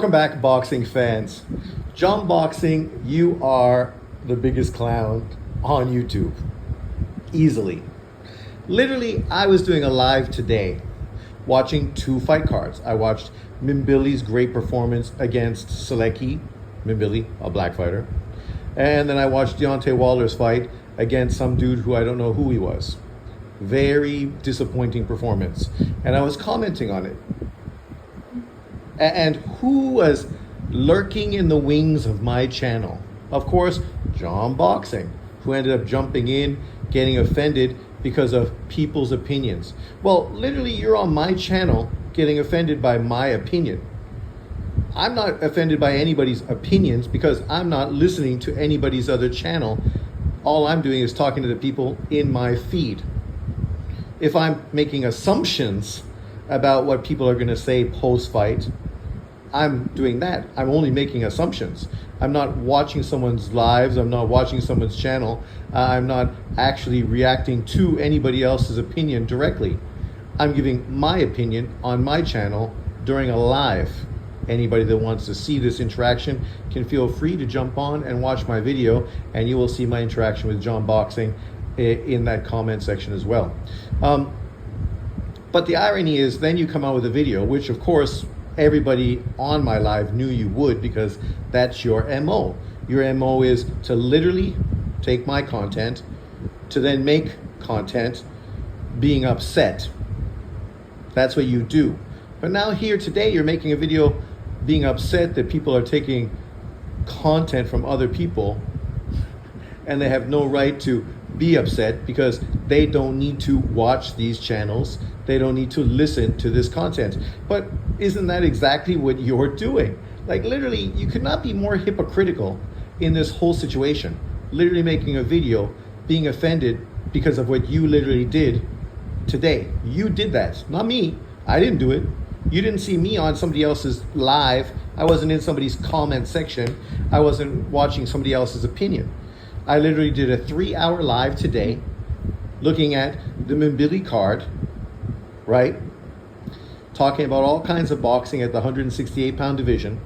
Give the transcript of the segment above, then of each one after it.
Welcome back, boxing fans. John Boxing, you are the biggest clown on YouTube. Easily. Literally, I was doing a live today watching two fight cards. I watched Mimbili's great performance against Selecki, Mimbili, a black fighter. And then I watched Deontay Wilder's fight against some dude who I don't know who he was. Very disappointing performance. And I was commenting on it. And who was lurking in the wings of my channel? Of course, John Boxing, who ended up jumping in, getting offended because of people's opinions. Well, literally, you're on my channel getting offended by my opinion. I'm not offended by anybody's opinions because I'm not listening to anybody's other channel. All I'm doing is talking to the people in my feed. If I'm making assumptions about what people are going to say post-fight, I'm doing that. I'm only making assumptions. I'm not watching someone's lives. I'm not watching someone's channel. I'm not actually reacting to anybody else's opinion directly. I'm giving my opinion on my channel during a live. Anybody that wants to see this interaction can feel free to jump on and watch my video, and you will see my interaction with John Boxing in that comment section as well. But the irony is then you come out with a video, which of course everybody on my live knew you would, because that's your MO. Your MO is to literally take my content to then make content being upset. That's what you do. But now here today, you're making a video being upset that people are taking content from other people and they have no right to be upset because they don't need to watch these channels. They don't need to listen to this content. But isn't that exactly what you're doing? Like literally, you could not be more hypocritical in this whole situation. Literally making a video, being offended because of what you literally did today. You did that, not me. I didn't do it. You didn't see me on somebody else's live. I wasn't in somebody's comment section. I wasn't watching somebody else's opinion. I literally did a 3-hour live today looking at the Mimbili card, right? Talking about all kinds of boxing at the 168-pound division.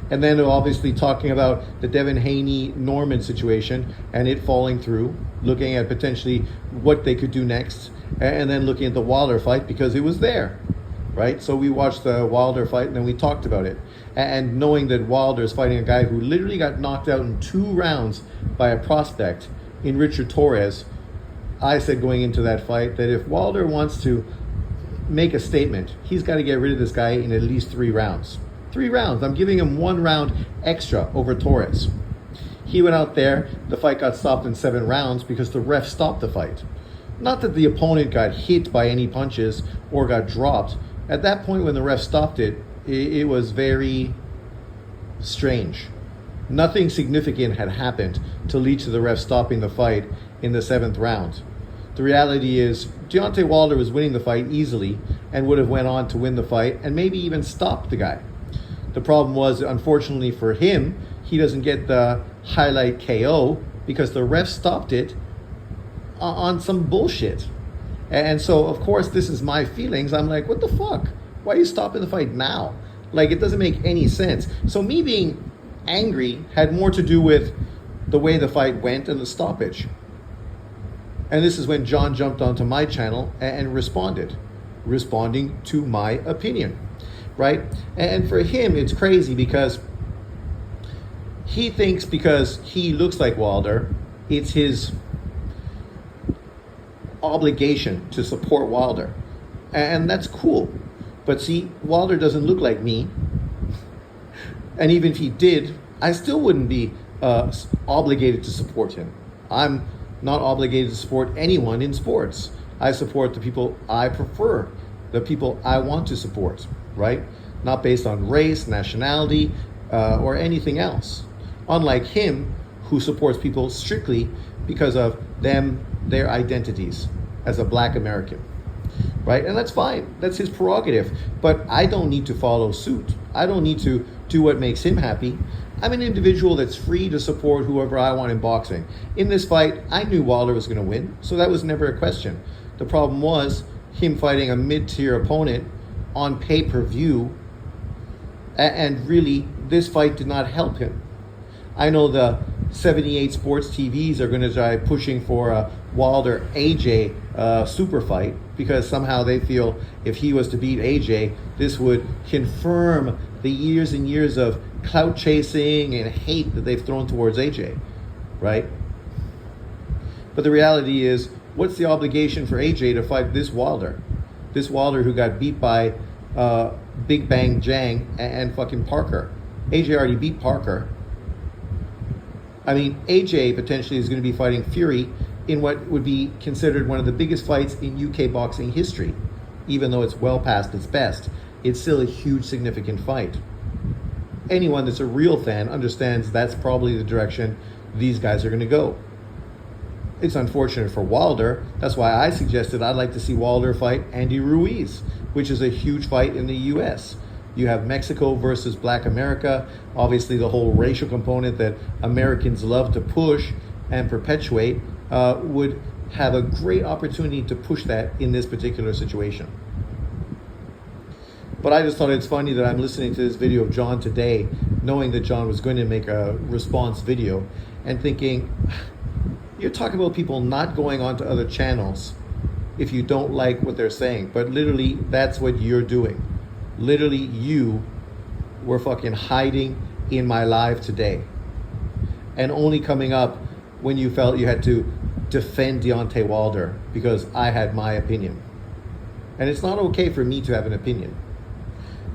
And then obviously talking about the Devin Haney-Norman situation and it falling through, looking at potentially what they could do next, and then looking at the Wilder fight because it was there, right? So we watched the Wilder fight and then we talked about it. And knowing that Wilder is fighting a guy who literally got knocked out in 2 rounds by a prospect in Richard Torres, I said going into that fight that if Wilder wants to make a statement, he's got to get rid of this guy in at least 3 rounds. 3 rounds. I'm giving him 1 round extra over Torres. He went out there, the fight got stopped in 7 rounds because the ref stopped the fight. Not that the opponent got hit by any punches or got dropped. At that point when the ref stopped it, it was very strange. Nothing significant had happened to lead to the ref stopping the fight in the 7th round. The reality is Deontay Wilder was winning the fight easily and would have went on to win the fight and maybe even stopped the guy. The problem was, unfortunately for him, he doesn't get the highlight KO because the ref stopped it on some bullshit. And so, of course, this is my feelings. I'm like, what the fuck? Why are you stopping the fight now? Like, it doesn't make any sense. So me being angry had more to do with the way the fight went and the stoppage. And this is when John jumped onto my channel and responding to my opinion, right? And for him, it's crazy because he thinks because he looks like Wilder, it's his obligation to support Wilder. And that's cool. But see, Wilder doesn't look like me. And even if he did, I still wouldn't be obligated to support him. I'm not obligated to support anyone in sports. I support the people I prefer, the people I want to support, right? Not based on race, nationality, or anything else. Unlike him, who supports people strictly because of their identities as a Black American, right? And that's fine. That's his prerogative. But I don't need to follow suit. I don't need to do what makes him happy. I'm an individual that's free to support whoever I want in boxing. In this fight, I knew Wilder was going to win, so that was never a question. The problem was him fighting a mid-tier opponent on pay-per-view And really, this fight did not help him. I know the 78 Sports TVs are going to try pushing for a Wilder AJ super fight, because somehow they feel if he was to beat AJ, this would confirm the years and years of clout chasing and hate that they've thrown towards AJ, right? But the reality is, what's the obligation for AJ to fight this Wilder? This Wilder who got beat by Big Bang Jang and fucking Parker. AJ already beat Parker. I mean, AJ potentially is going to be fighting Fury in what would be considered one of the biggest fights in UK boxing history. Even though it's well past its best, it's still a huge, significant fight. Anyone that's a real fan understands that's probably the direction these guys are going to go. It's unfortunate for Wilder. That's why I suggested I'd like to see Wilder fight Andy Ruiz, which is a huge fight in the US. You have Mexico versus Black America. Obviously, the whole racial component that Americans love to push and perpetuate would have a great opportunity to push that in this particular situation. But I just thought it's funny that I'm listening to this video of John today, knowing that John was going to make a response video, and thinking, you're talking about people not going onto other channels if you don't like what they're saying. But literally, that's what you're doing. Literally, you were fucking hiding in my live today and only coming up when you felt you had to defend Deontay Wilder because I had my opinion. And it's not okay for me to have an opinion,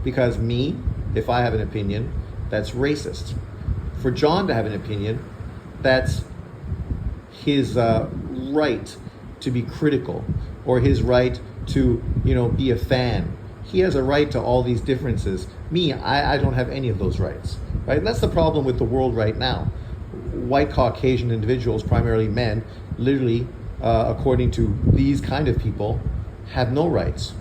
because me, if I have an opinion, that's racist. For John to have an opinion, that's his right to be critical, or his right to, be a fan. He has a right to all these differences. Me, I don't have any of those rights, right? And that's the problem with the world right now. White Caucasian individuals, primarily men, literally, according to these kind of people, have no rights,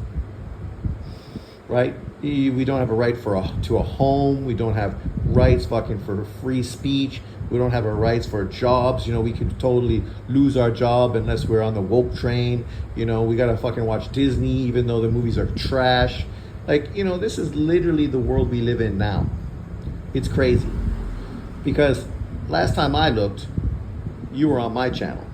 right? We don't have a right to a home. We don't have rights fucking for free speech. We don't have our rights for jobs. We could totally lose our job unless we're on the woke train. We gotta fucking watch Disney even though the movies are trash. This is literally the world we live in now. It's crazy. Because last time I looked, you were on my channel.